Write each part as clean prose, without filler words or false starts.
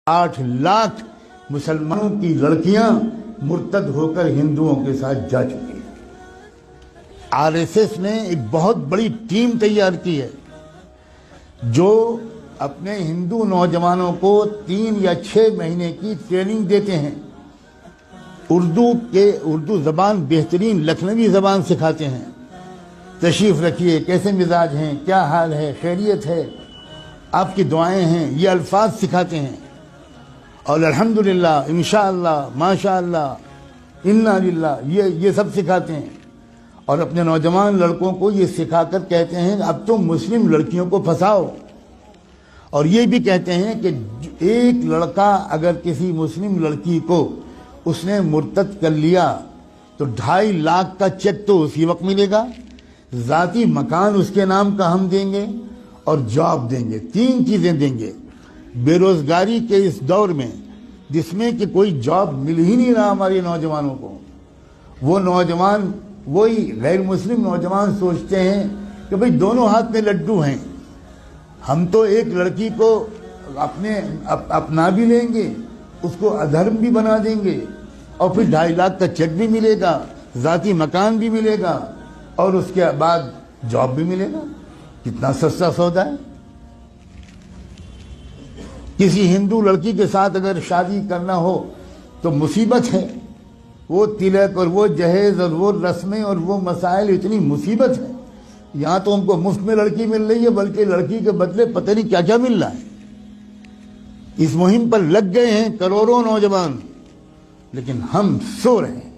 8 लाख मुसलमानों की लड़कियां मुर्तद होकर हिंदुओं के साथ जा चुकी हैं। आरएसएस ने एक बहुत बड़ी टीम तैयार की है जो अपने हिंदू नौजवानों को 3 या 6 महीने की ट्रेनिंग देते हैं। उर्दू ज़बान बेहतरीन लखनवी ज़बान सिखाते हैं। तशरीफ़ रखिए, कैसे मिजाज हैं, क्या हाल है, खैरियत है, आपकी दुआएं हैं, ये अल्फाज सिखाते हैं। और अल्हम्दुलिल्लाह, इंशाअल्लाह, माशाअल्लाह, इन्ना लिल्लाह, ये सब सिखाते हैं। और अपने नौजवान लड़कों को ये सिखाकर कहते हैं अब तो मुस्लिम लड़कियों को फंसाओ। और ये भी कहते हैं कि एक लड़का अगर किसी मुस्लिम लड़की को उसने मुर्तद कर लिया तो 2.5 लाख का चेक तो उसी वक्त मिलेगा, ज़ाती मकान उसके नाम का हम देंगे और जॉब देंगे। 3 चीज़ें देंगे। बेरोज़गारी के इस दौर में जिसमें कि कोई जॉब मिल ही नहीं रहा हमारे नौजवानों को, वो नौजवान, वही गैर मुस्लिम नौजवान सोचते हैं कि भाई दोनों हाथ में लड्डू हैं, हम तो एक लड़की को अपना भी लेंगे, उसको अधर्म भी बना देंगे और फिर 2.5 लाख का चेक भी मिलेगा, ज़ाती मकान भी मिलेगा और उसके बाद जॉब भी मिलेगा। कितना सस्ता सौदा है। किसी हिंदू लड़की के साथ अगर शादी करना हो तो मुसीबत है। वो तिलक और वो जहेज और वो रस्में और वो मसाइल, इतनी मुसीबत है। यहाँ तो हमको मुफ्त में लड़की मिल रही है, बल्कि लड़की के बदले पता नहीं क्या क्या मिल रहा है। इस मुहिम पर लग गए हैं करोड़ों नौजवान, लेकिन हम सो रहे हैं।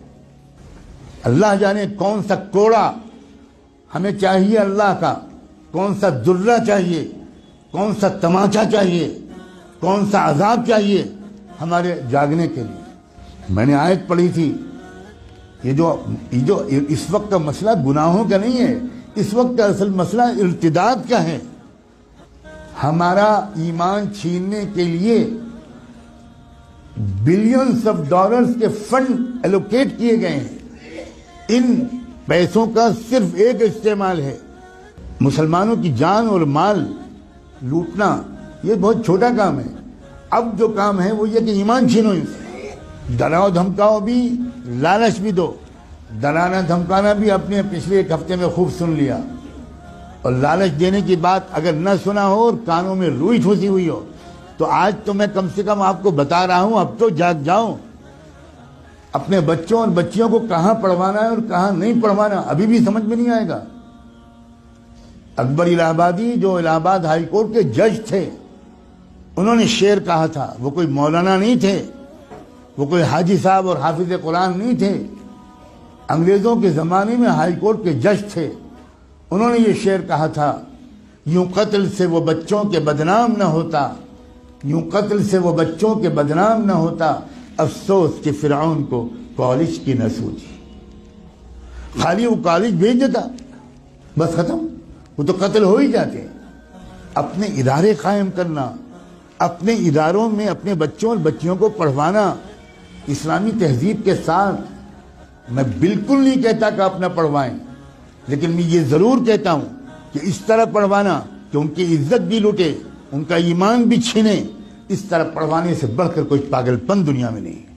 अल्लाह जाने कौन सा कोड़ा हमें चाहिए अल्लाह का, कौन सा दुर्रा चाहिए, कौन सा तमाचा चाहिए, कौन सा अजाब चाहिए हमारे जागने के लिए। मैंने आयत पढ़ी थी, ये जो इस वक्त का मसला गुनाहों का नहीं है, इस वक्त का असल मसला इर्तिदाद का है। हमारा ईमान छीनने के लिए बिलियंस ऑफ डॉलर्स के फंड एलोकेट किए गए हैं। इन पैसों का सिर्फ एक इस्तेमाल है, मुसलमानों की जान और माल लूटना। ये बहुत छोटा काम है। अब जो काम है वो ये कि ईमान छीनो इनसे। डराओ धमकाओ भी, लालच भी दो। डराना धमकाना भी आपने पिछले 1 हफ्ते में खूब सुन लिया। और लालच देने की बात अगर न सुना हो और कानों में रुई ठूसी हुई हो तो आज तो मैं कम से कम आपको बता रहा हूं, अब तो जाग जाओ। अपने बच्चों और बच्चियों को कहां पढ़वाना है और कहां नहीं पढ़वाना अभी भी समझ में नहीं आएगा। अकबर इलाहाबादी, जो इलाहाबाद हाई कोर्ट के जज थे, उन्होंने शेर कहा था। वो कोई मौलाना नहीं थे, वो कोई हाजी साहब और हाफिज कुरान नहीं थे, अंग्रेजों के ज़माने में हाई कोर्ट के जज थे। उन्होंने ये शेर कहा था, यूं कत्ल से वो बच्चों के बदनाम न होता, यूं कत्ल से वो बच्चों के बदनाम न होता, अफसोस कि फिरौन को कॉलेज की न सूझी। खाली वो कॉलेज भेज देता, बस खत्म, वो तो कत्ल हो ही जाते। अपने इदारे कायम करना, अपने इदारों में अपने बच्चों और बच्चियों को पढ़वाना इस्लामी तहजीब के साथ। मैं बिल्कुल नहीं कहता कि आप न पढ़वाएं, लेकिन मैं ये ज़रूर कहता हूँ कि इस तरह पढ़वाना कि उनकी इज्जत भी लूटे, उनका ईमान भी छीने। इस तरह पढ़वाने से बढ़कर कोई पागलपन दुनिया में नहीं है।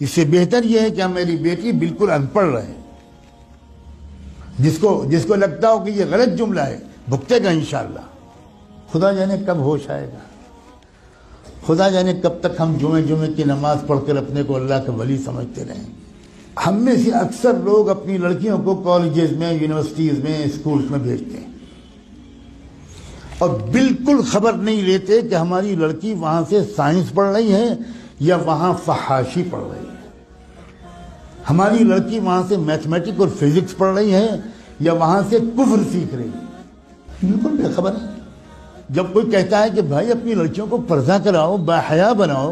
इससे बेहतर यह है कि मेरी बेटी बिल्कुल अनपढ़ रहे। जिसको लगता हो कि ये गलत जुमला है, भुगतेगा इंशाअल्लाह। खुदा जाने कब होश आएगा, खुदा जाने कब तक हम जुमे की नमाज पढ़कर अपने को अल्लाह का वली समझते रहेंगे। हम में से अक्सर लोग अपनी लड़कियों को कॉलेजेस में, यूनिवर्सिटीज़ में, स्कूल्स में भेजते हैं और बिल्कुल खबर नहीं लेते कि हमारी लड़की वहाँ से साइंस पढ़ रही है या वहाँ फहाशी पढ़ रही है, हमारी लड़की वहाँ से मैथमेटिक्स और फिजिक्स पढ़ रही है या वहाँ से कुफ्र सीख रही है। बिल्कुल बेखबर है। जब कोई कहता है कि भाई अपनी लड़कियों को पर्दा कराओ, बाहया बनाओ,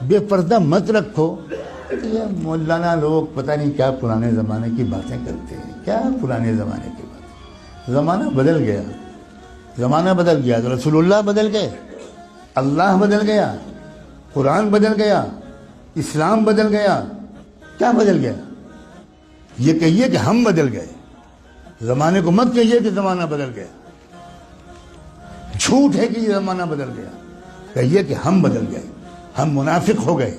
बेपर्दा मत रखो, ये मौलाना लोग पता नहीं क्या पुराने ज़माने की बातें करते हैं। क्या पुराने ज़माने की बातें, ज़माना बदल गया, ज़माना बदल गया तो रसूलुल्लाह बदल गए, अल्लाह बदल गया, कुरान बदल गया, इस्लाम बदल गया। क्या बदल गया? ये कहिए कि हम बदल गए। ज़माने को मत कहिए कि ज़माना बदल गया, झूठ है कि ये ज़माना बदल गया। कहिए कि हम बदल गए। ہم منافق ہو گئے.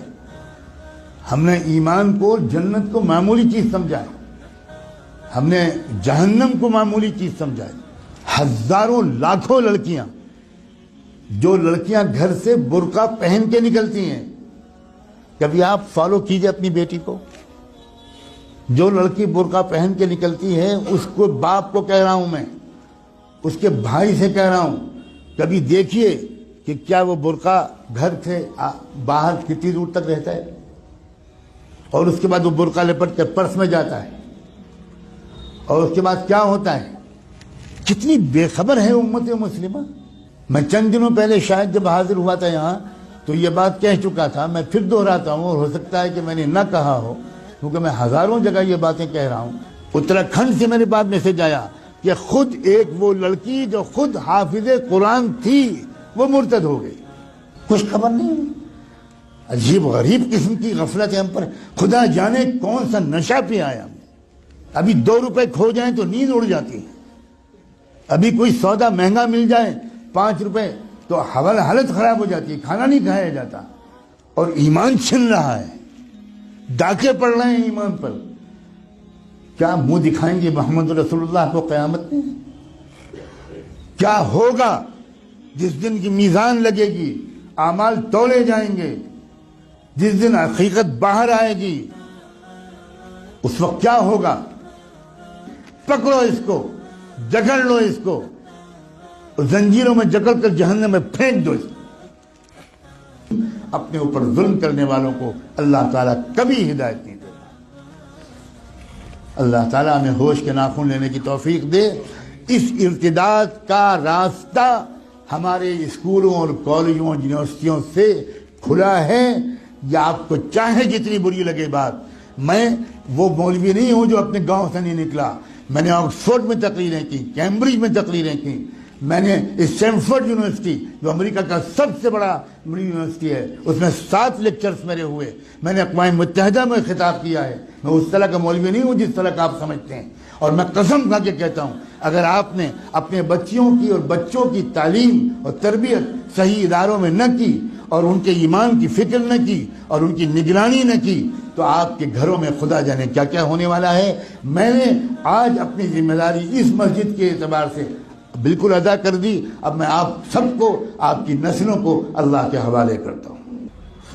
ہم نے ایمان کو، جنت کو معمولی چیز سمجھا ہے. ہم نے جہنم کو معمولی چیز سمجھا ہے. ہزاروں لاکھوں لڑکیاں، جو لڑکیاں گھر سے برقع پہن کے نکلتی ہیں، کبھی آپ فالو کیجئے اپنی بیٹی کو. جو لڑکی برقع پہن کے نکلتی ہے، اس کو باپ کو کہہ رہا ہوں میں، اس کے بھائی سے کہہ رہا ہوں، کبھی دیکھیے کہ کیا وہ برقع گھر سے باہر کتنی دور تک رہتا ہے، اور اس کے بعد وہ برقع لپٹ کے پرس میں جاتا ہے، اور اس کے بعد کیا ہوتا ہے. کتنی بے خبر ہے امت مسلمہ. میں چند دنوں پہلے شاید جب حاضر ہوا تھا یہاں تو یہ بات کہہ چکا تھا. میں پھر دہراتا ہوں، اور ہو سکتا ہے کہ میں نے نہ کہا ہو، کیونکہ میں ہزاروں جگہ یہ باتیں کہہ رہا ہوں. اتراکھنڈ سے میرے پاس میسج آیا کہ خود ایک وہ لڑکی جو خود حافظ قرآن تھی وہ مرتد ہو گئی. کچھ خبر نہیں. عجیب غریب قسم کی غفلت ہے ہم پر. خدا جانے کون سا نشہ پہ آیا. ابھی 2 روپے کھو جائیں تو نیند اڑ جاتی ہے. ابھی کوئی سودا مہنگا مل جائے 5 روپے تو حالت خراب ہو جاتی ہے، کھانا نہیں کھایا جاتا. اور ایمان چھن رہا ہے، ڈاکے پڑ رہے ہیں ایمان پر. کیا منہ دکھائیں گے محمد رسول اللہ کو قیامت میں؟ کیا ہوگا جس دن کی میزان لگے گی، اعمال تولے جائیں گے، جس دن حقیقت باہر آئے گی، اس وقت کیا ہوگا؟ پکڑو اس کو، جکڑ لو اس کو، اور زنجیروں میں جکڑ کر جہنم میں پھینک دو اس کو. اپنے اوپر ظلم کرنے والوں کو اللہ تعالیٰ کبھی ہدایت نہیں دے. اللہ تعالیٰ ہمیں ہوش کے ناخن لینے کی توفیق دے. اس ارتداد کا راستہ ہمارے اسکولوں اور کالجوں اور یونیورسٹیوں سے کھلا ہے. یا آپ کو چاہے جتنی بری لگے بات، میں وہ مولوی نہیں ہوں جو اپنے گاؤں سے نہیں نکلا. میں نے آکسفورڈ میں تقریریں کی، کیمبرج میں تقریریں کی. میں نے اسٹینفورڈ یونیورسٹی جو امریکہ کا سب سے بڑا یونیورسٹی ہے، اس میں 7 لیکچرز میرے ہوئے. میں نے اقوام متحدہ میں خطاب کیا ہے. میں اس طرح کا مولوی نہیں ہوں جس طرح کا آپ سمجھتے ہیں. اور میں قسم کھا کے کہتا ہوں، اگر آپ نے اپنے بچیوں کی اور بچوں کی تعلیم اور تربیت صحیح اداروں میں نہ کی، اور ان کے ایمان کی فکر نہ کی، اور ان کی نگرانی نہ کی، تو آپ کے گھروں میں خدا جانے کیا کیا ہونے والا ہے. میں نے آج اپنی ذمہ داری اس مسجد کے اعتبار سے بالکل ادا کر دی. اب میں آپ سب کو، آپ کی نسلوں کو اللہ کے حوالے کرتا ہوں.